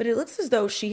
but it looks as though she's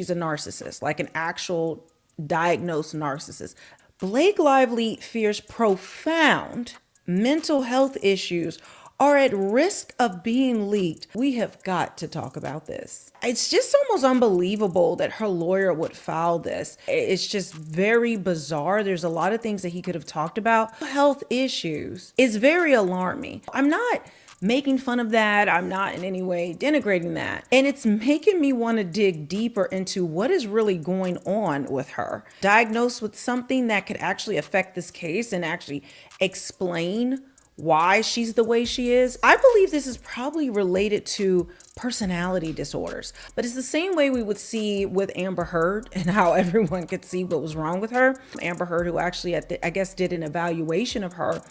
a narcissist, like an actual diagnosed narcissist. Blake Lively fears profound mental health issues are at risk of being leaked. We have got to talk about this. It's just almost unbelievable that her lawyer would file this. It's just very bizarre. There's a lot of things that he could have talked about. Health issues is very alarming. I'm not making fun of that. I'm not in any way denigrating that. And it's making me want to dig deeper into what is really going on with her. Diagnosed with something that could actually affect this case and actually explain why she's the way she is. I believe this is probably related to personality disorders, but it's the same way we would see with Amber Heard and how everyone could see what was wrong with her. Amber Heard, who actually I guess did an evaluation of her,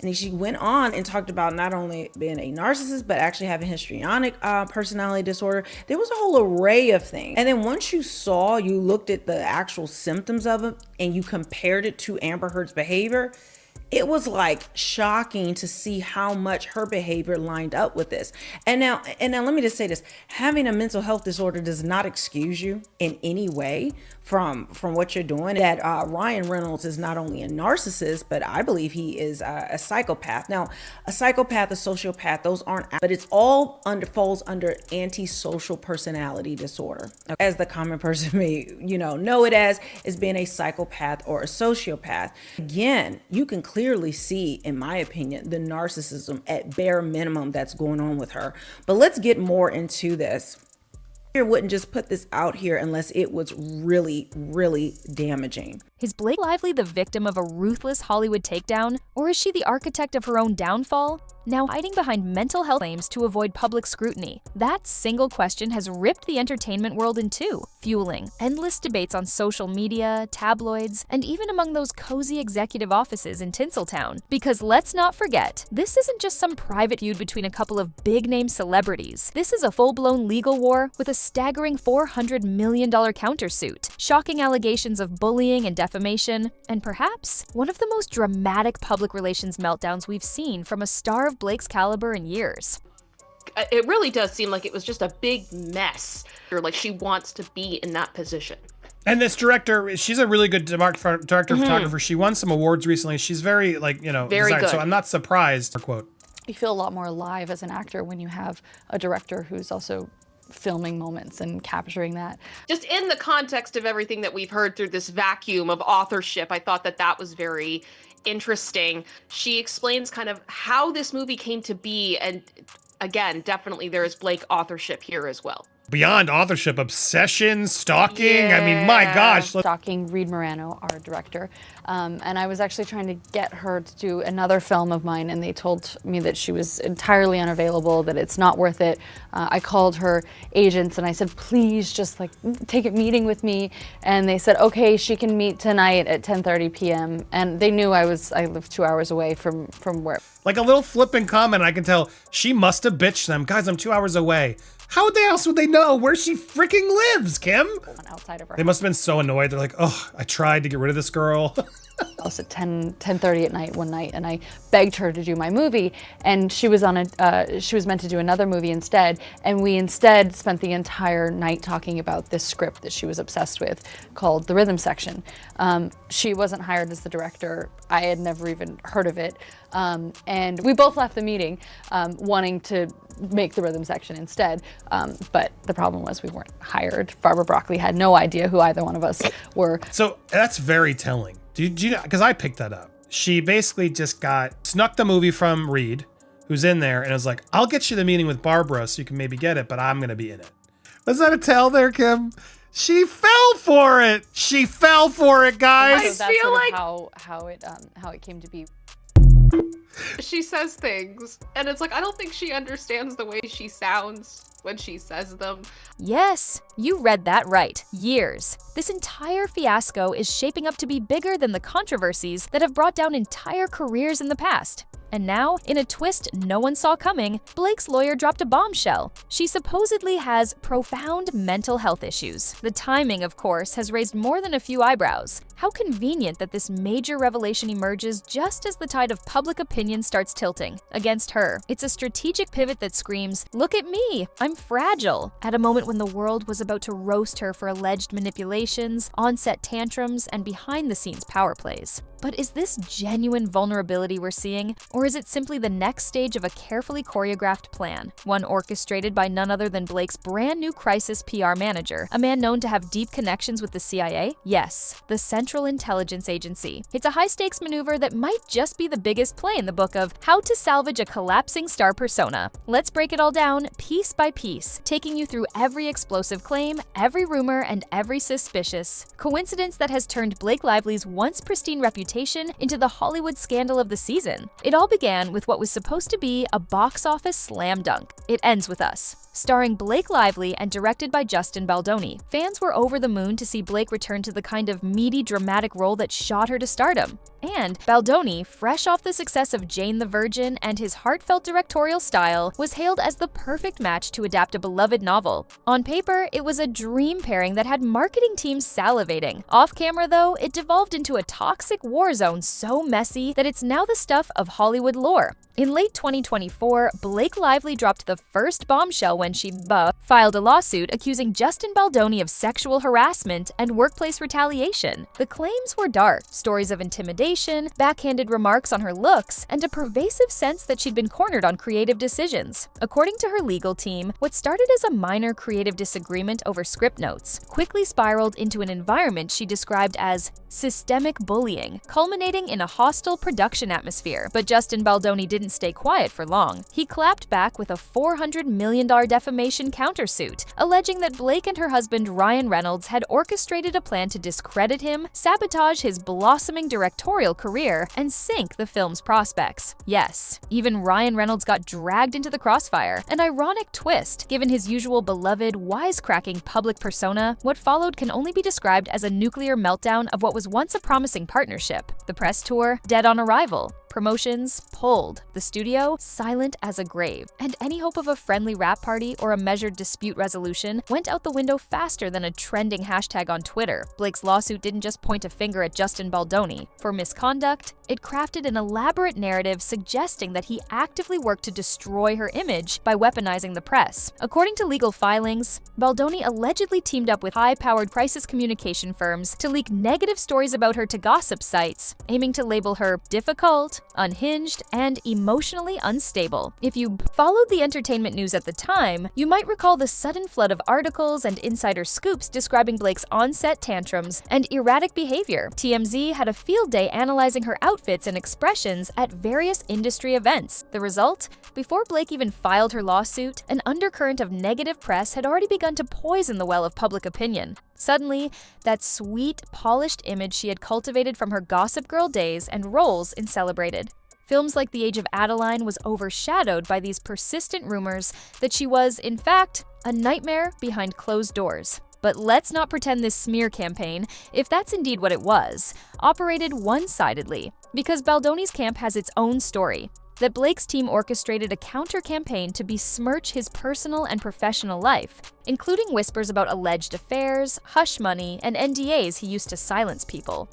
and she went on and talked about not only being a narcissist, but actually having histrionic personality disorder. There was a whole array of things. And then once you looked at the actual symptoms of it and you compared it to Amber Heard's behavior, it was like shocking to see how much her behavior lined up with this. And now let me just say this. Having a mental health disorder does not excuse you in any way from what you're doing. That Ryan Reynolds is not only a narcissist, but I believe he is a psychopath. Now, a psychopath, a sociopath, those aren't, but it's all falls under antisocial personality disorder, as the common person may know it as being a psychopath or a sociopath. Again, you can clearly see, in my opinion, the narcissism at bare minimum that's going on with her. But let's get more into this. I wouldn't just put this out here unless it was really, really damaging. Is Blake Lively the victim of a ruthless Hollywood takedown, or is she the architect of her own downfall? Now hiding behind mental health claims to avoid public scrutiny. That single question has ripped the entertainment world in two, fueling endless debates on social media, tabloids, and even among those cozy executive offices in Tinseltown. Because let's not forget, this isn't just some private feud between a couple of big-name celebrities. This is a full-blown legal war with a staggering $400 million countersuit, shocking allegations of bullying and defamation, and perhaps one of the most dramatic public relations meltdowns we've seen from a star of Blake's caliber in years. It really does seem like it was just a big mess, or like she wants to be in that position. And this director, she's a really good director photographer. She won some awards recently. She's very very designed, good. so I'm not surprised. Quote. You feel a lot more alive as an actor when you have a director who's also filming moments and capturing that. Just in the context of everything that we've heard through this vacuum of authorship, I thought that was very interesting. She explains kind of how this movie came to be, and again, definitely there is Blake authorship here as well. Beyond authorship, obsession, stalking. Yeah. I mean, my gosh. Stalking Reed Morano, our director. And I was actually trying to get her to do another film of mine, and they told me that she was entirely unavailable, that it's not worth it. I called her agents and I said, please just take a meeting with me. And they said, okay, she can meet tonight at 10:30 p.m. And they knew I lived 2 hours away from where. Like a little flippant comment, I can tell she must have bitched them. Guys, I'm 2 hours away. How else would they know where she freaking lives, Kim? Outside of her. They must have been so annoyed. They're like, oh, I tried to get rid of this girl. I was at 10:30 at night one night, and I begged her to do my movie, and she was meant to do another movie instead, and we instead spent the entire night talking about this script that she was obsessed with called The Rhythm Section. She wasn't hired as the director. I had never even heard of it, and we both left the meeting wanting to make The Rhythm Section instead, but the problem was we weren't hired. Barbara Broccoli had no idea who either one of us were. So that's very telling. Do you know, because I picked that up. She basically just snuck the movie from Reed, who's in there, and was like, I'll get you the meeting with Barbara so you can maybe get it, but I'm going to be in it. Was that a tell there, Kim? She fell for it. She fell for it, guys. So that's sort of how it came to be. She says things, and it's like, I don't think she understands the way she sounds when she says them. Yes, you read that right. Years. This entire fiasco is shaping up to be bigger than the controversies that have brought down entire careers in the past. And now, in a twist no one saw coming, Blake's lawyer dropped a bombshell. She supposedly has profound mental health issues. The timing, of course, has raised more than a few eyebrows. How convenient that this major revelation emerges just as the tide of public opinion starts tilting against her. It's a strategic pivot that screams, "Look at me, I'm fragile," at a moment when the world was about to roast her for alleged manipulations, on-set tantrums, and behind-the-scenes power plays. But is this genuine vulnerability we're seeing, or is it simply the next stage of a carefully choreographed plan, one orchestrated by none other than Blake's brand new crisis PR manager, a man known to have deep connections with the CIA? Yes, the Central Intelligence Agency. It's a high-stakes maneuver that might just be the biggest play in the book of How to Salvage a Collapsing Star Persona. Let's break it all down, piece by piece, taking you through every explosive claim, every rumor, and every suspicious coincidence that has turned Blake Lively's once pristine reputation into the Hollywood scandal of the season. It all began with what was supposed to be a box office slam dunk. It ends with us. Starring Blake Lively and directed by Justin Baldoni, fans were over the moon to see Blake return to the kind of meaty, dramatic role that shot her to stardom. And Baldoni, fresh off the success of Jane the Virgin and his heartfelt directorial style, was hailed as the perfect match to adapt a beloved novel. On paper, it was a dream pairing that had marketing teams salivating. Off camera, though, it devolved into a toxic war zone so messy that it's now the stuff of Hollywood lore. In late 2024, Blake Lively dropped the first bombshell when she filed a lawsuit accusing Justin Baldoni of sexual harassment and workplace retaliation. The claims were dark, stories of intimidation, backhanded remarks on her looks, and a pervasive sense that she'd been cornered on creative decisions. According to her legal team, what started as a minor creative disagreement over script notes quickly spiraled into an environment she described as systemic bullying, culminating in a hostile production atmosphere. But Justin Baldoni didn't stay quiet for long. He clapped back with a $400 million defamation countersuit, alleging that Blake and her husband Ryan Reynolds had orchestrated a plan to discredit him, sabotage his blossoming directorial career, and sink the film's prospects. Yes, even Ryan Reynolds got dragged into the crossfire. An ironic twist, given his usual beloved, wisecracking public persona. What followed can only be described as a nuclear meltdown of what was once a promising partnership. The press tour, dead on arrival. Promotions pulled, the studio silent as a grave, and any hope of a friendly rap party or a measured dispute resolution went out the window faster than a trending hashtag on Twitter. Blake's lawsuit didn't just point a finger at Justin Baldoni for misconduct, it crafted an elaborate narrative suggesting that he actively worked to destroy her image by weaponizing the press. According to legal filings, Baldoni allegedly teamed up with high-powered crisis communication firms to leak negative stories about her to gossip sites, aiming to label her difficult, unhinged, and emotionally unstable. If you followed the entertainment news at the time, you might recall the sudden flood of articles and insider scoops describing Blake's on-set tantrums and erratic behavior. TMZ had a field day analyzing her outfits and expressions at various industry events. The result? Before Blake even filed her lawsuit, an undercurrent of negative press had already begun to poison the well of public opinion. Suddenly, that sweet, polished image she had cultivated from her Gossip Girl days and roles in Celebrated. Films like The Age of Adeline was overshadowed by these persistent rumors that she was, in fact, a nightmare behind closed doors. But let's not pretend this smear campaign, if that's indeed what it was, operated one-sidedly, because Baldoni's camp has its own story. That Blake's team orchestrated a counter-campaign to besmirch his personal and professional life, including whispers about alleged affairs, hush money, and NDAs he used to silence people.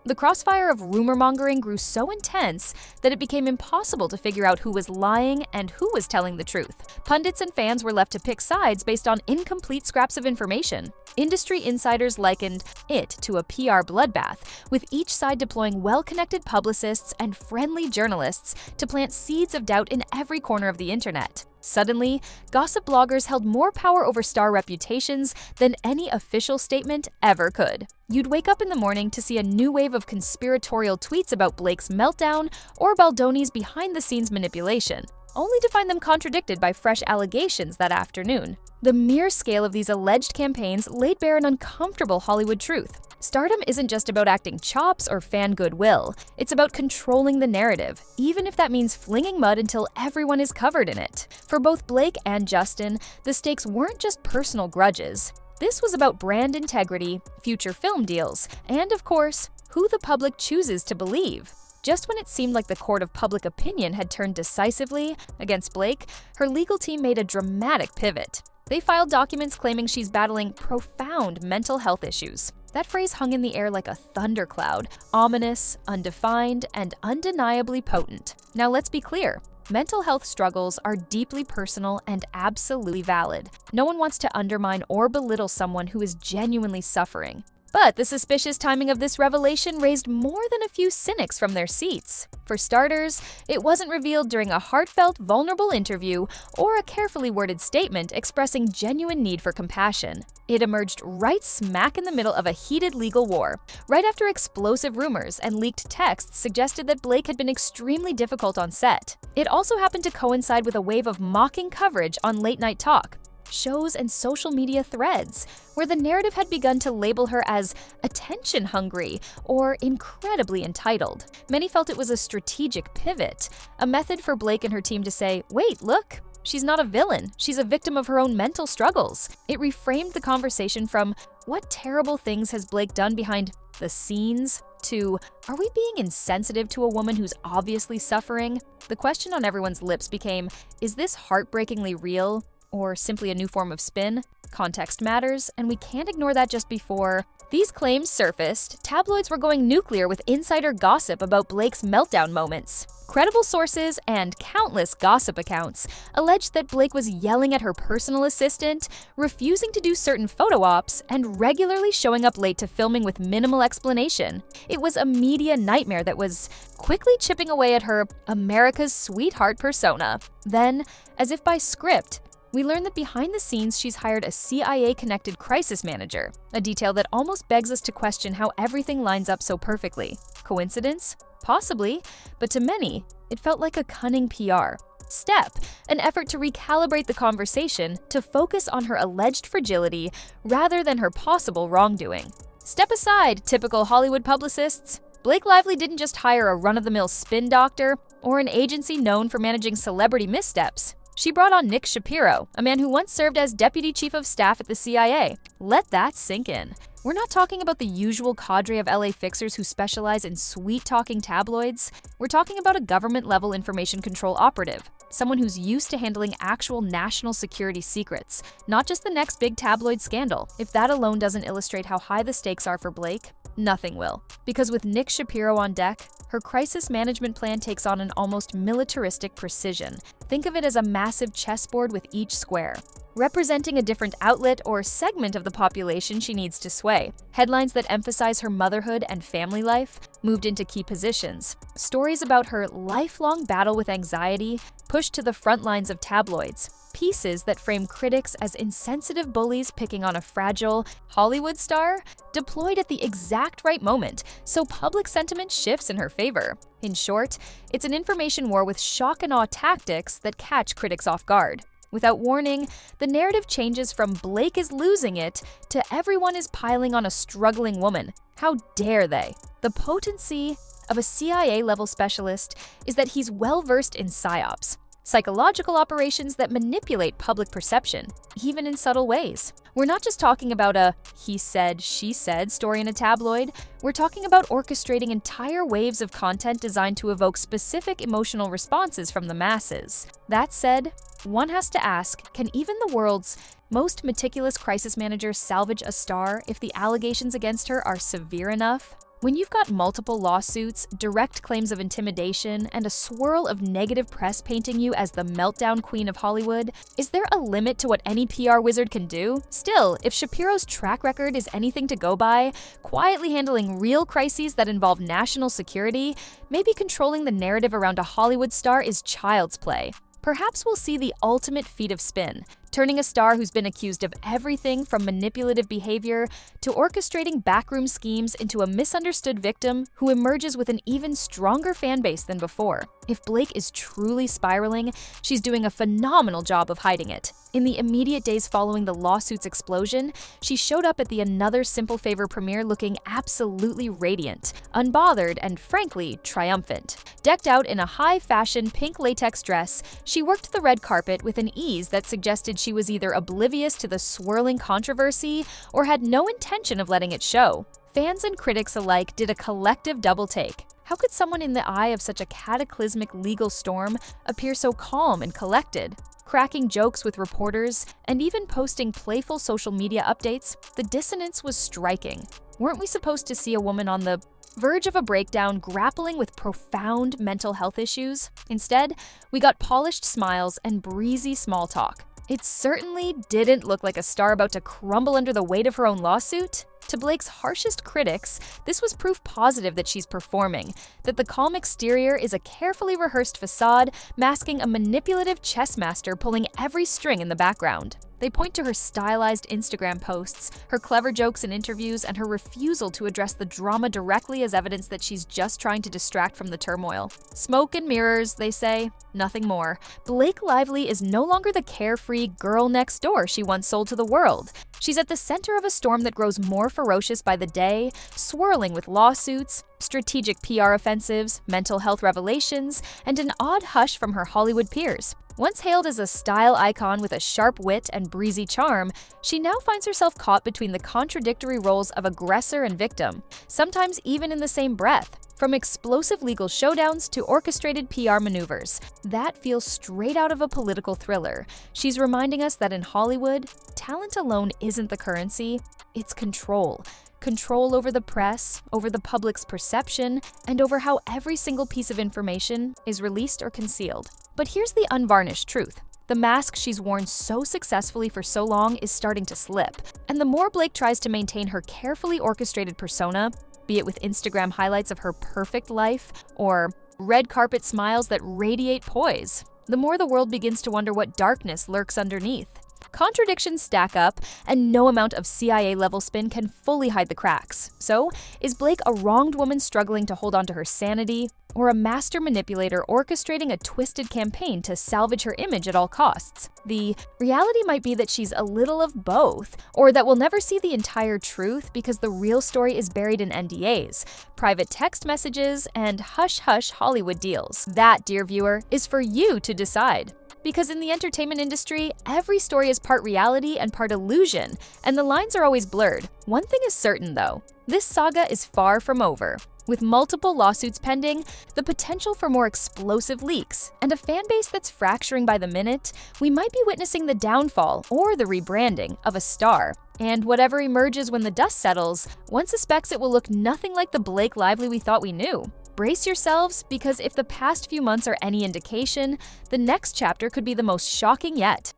The crossfire of rumor-mongering grew so intense that it became impossible to figure out who was lying and who was telling the truth. Pundits and fans were left to pick sides based on incomplete scraps of information. Industry insiders likened it to a PR bloodbath, with each side deploying well-connected publicists and friendly journalists to plant seeds of doubt in every corner of the internet. Suddenly, gossip bloggers held more power over star reputations than any official statement ever could. You'd wake up in the morning to see a new wave of conspiratorial tweets about Blake's meltdown or Baldoni's behind-the-scenes manipulation, only to find them contradicted by fresh allegations that afternoon. The mere scale of these alleged campaigns laid bare an uncomfortable Hollywood truth. Stardom isn't just about acting chops or fan goodwill. It's about controlling the narrative, even if that means flinging mud until everyone is covered in it. For both Blake and Justin, the stakes weren't just personal grudges. This was about brand integrity, future film deals, and of course, who the public chooses to believe. Just when it seemed like the court of public opinion had turned decisively against Blake, her legal team made a dramatic pivot. They filed documents claiming she's battling profound mental health issues. That phrase hung in the air like a thundercloud, ominous, undefined, and undeniably potent. Now let's be clear. Mental health struggles are deeply personal and absolutely valid. No one wants to undermine or belittle someone who is genuinely suffering. But the suspicious timing of this revelation raised more than a few cynics from their seats. For starters, it wasn't revealed during a heartfelt, vulnerable interview or a carefully worded statement expressing genuine need for compassion. It emerged right smack in the middle of a heated legal war, right after explosive rumors and leaked texts suggested that Blake had been extremely difficult on set. It also happened to coincide with a wave of mocking coverage on late-night talk, shows, and social media threads, where the narrative had begun to label her as attention-hungry or incredibly entitled. Many felt it was a strategic pivot, a method for Blake and her team to say, wait, look, she's not a villain, she's a victim of her own mental struggles. It reframed the conversation from, what terrible things has Blake done behind the scenes, to, are we being insensitive to a woman who's obviously suffering? The question on everyone's lips became, is this heartbreakingly real? Or simply a new form of spin? Context matters, and we can't ignore that just before these claims surfaced. Tabloids were going nuclear with insider gossip about Blake's meltdown moments. Credible sources and countless gossip accounts alleged that Blake was yelling at her personal assistant, refusing to do certain photo ops, and regularly showing up late to filming with minimal explanation. It was a media nightmare that was quickly chipping away at her America's sweetheart persona. Then, as if by script, we learn that behind the scenes she's hired a CIA-connected crisis manager, a detail that almost begs us to question how everything lines up so perfectly. Coincidence? Possibly, but to many, it felt like a cunning PR step, an effort to recalibrate the conversation to focus on her alleged fragility rather than her possible wrongdoing. Step aside, typical Hollywood publicists. Blake Lively didn't just hire a run-of-the-mill spin doctor or an agency known for managing celebrity missteps. She brought on Nick Shapiro, a man who once served as deputy chief of staff at the CIA. Let that sink in. We're not talking about the usual cadre of LA fixers who specialize in sweet-talking tabloids. We're talking about a government-level information control operative, someone who's used to handling actual national security secrets, not just the next big tabloid scandal. If that alone doesn't illustrate how high the stakes are for Blake, nothing will. Because with Nick Shapiro on deck, her crisis management plan takes on an almost militaristic precision. Think of it as a massive chessboard with each square, representing a different outlet or segment of the population she needs to sway. Headlines that emphasize her motherhood and family life moved into key positions. Stories about her lifelong battle with anxiety pushed to the front lines of tabloids. Pieces that frame critics as insensitive bullies picking on a fragile Hollywood star deployed at the exact right moment, so public sentiment shifts in her favor. In short, it's an information war with shock and awe tactics that catch critics off guard. Without warning, the narrative changes from Blake is losing it to everyone is piling on a struggling woman. How dare they? The potency of a CIA-level specialist is that he's well-versed in psyops, psychological operations that manipulate public perception, even in subtle ways. We're not just talking about a he said, she said story in a tabloid. We're talking about orchestrating entire waves of content designed to evoke specific emotional responses from the masses. That said, one has to ask, can even the world's most meticulous crisis manager salvage a star if the allegations against her are severe enough? When you've got multiple lawsuits, direct claims of intimidation, and a swirl of negative press painting you as the meltdown queen of Hollywood, is there a limit to what any PR wizard can do? Still, if Shapiro's track record is anything to go by, quietly handling real crises that involve national security, maybe controlling the narrative around a Hollywood star is child's play. Perhaps we'll see the ultimate feat of spin, turning a star who's been accused of everything from manipulative behavior to orchestrating backroom schemes into a misunderstood victim who emerges with an even stronger fan base than before. If Blake is truly spiraling, she's doing a phenomenal job of hiding it. In the immediate days following the lawsuit's explosion, she showed up at the Another Simple Favor premiere looking absolutely radiant, unbothered, and frankly, triumphant. Decked out in a high-fashion pink latex dress, she worked the red carpet with an ease that suggested she was either oblivious to the swirling controversy or had no intention of letting it show. Fans and critics alike did a collective double take. How could someone in the eye of such a cataclysmic legal storm appear so calm and collected? cracking jokes with reporters, and even posting playful social media updates, the dissonance was striking. Weren't we supposed to see a woman on the verge of a breakdown grappling with profound mental health issues? Instead, we got polished smiles and breezy small talk. It certainly didn't look like a star about to crumble under the weight of her own lawsuit. To Blake's harshest critics, this was proof positive that she's performing, that the calm exterior is a carefully rehearsed facade masking a manipulative chess master pulling every string in the background. They point to her stylized Instagram posts, her clever jokes in interviews, and her refusal to address the drama directly as evidence that she's just trying to distract from the turmoil. Smoke and mirrors, they say, nothing more. Blake Lively is no longer the carefree girl next door she once sold to the world. She's at the center of a storm that grows more ferocious by the day, swirling with lawsuits, strategic PR offensives, mental health revelations, and an odd hush from her Hollywood peers. Once hailed as a style icon with a sharp wit and breezy charm, she now finds herself caught between the contradictory roles of aggressor and victim, sometimes even in the same breath. From explosive legal showdowns to orchestrated PR maneuvers, that feels straight out of a political thriller. She's reminding us that in Hollywood, talent alone isn't the currency, it's control. Control over the press, over the public's perception, and over how every single piece of information is released or concealed. But here's the unvarnished truth. The mask she's worn so successfully for so long is starting to slip, and the more Blake tries to maintain her carefully orchestrated persona, be it with Instagram highlights of her perfect life or red carpet smiles that radiate poise, the more the world begins to wonder what darkness lurks underneath. Contradictions stack up, and no amount of CIA-level spin can fully hide the cracks. So, is Blake a wronged woman struggling to hold onto her sanity, or a master manipulator orchestrating a twisted campaign to salvage her image at all costs? The reality might be that she's a little of both, or that we'll never see the entire truth because the real story is buried in NDAs, private text messages, and hush-hush Hollywood deals. That, dear viewer, is for you to decide. Because in the entertainment industry, every story is part reality and part illusion, and the lines are always blurred. One thing is certain, though. This saga is far from over. With multiple lawsuits pending, the potential for more explosive leaks, and a fan base that's fracturing by the minute, we might be witnessing the downfall or the rebranding of a star. And whatever emerges when the dust settles, one suspects it will look nothing like the Blake Lively we thought we knew. Brace yourselves, because if the past few months are any indication, the next chapter could be the most shocking yet.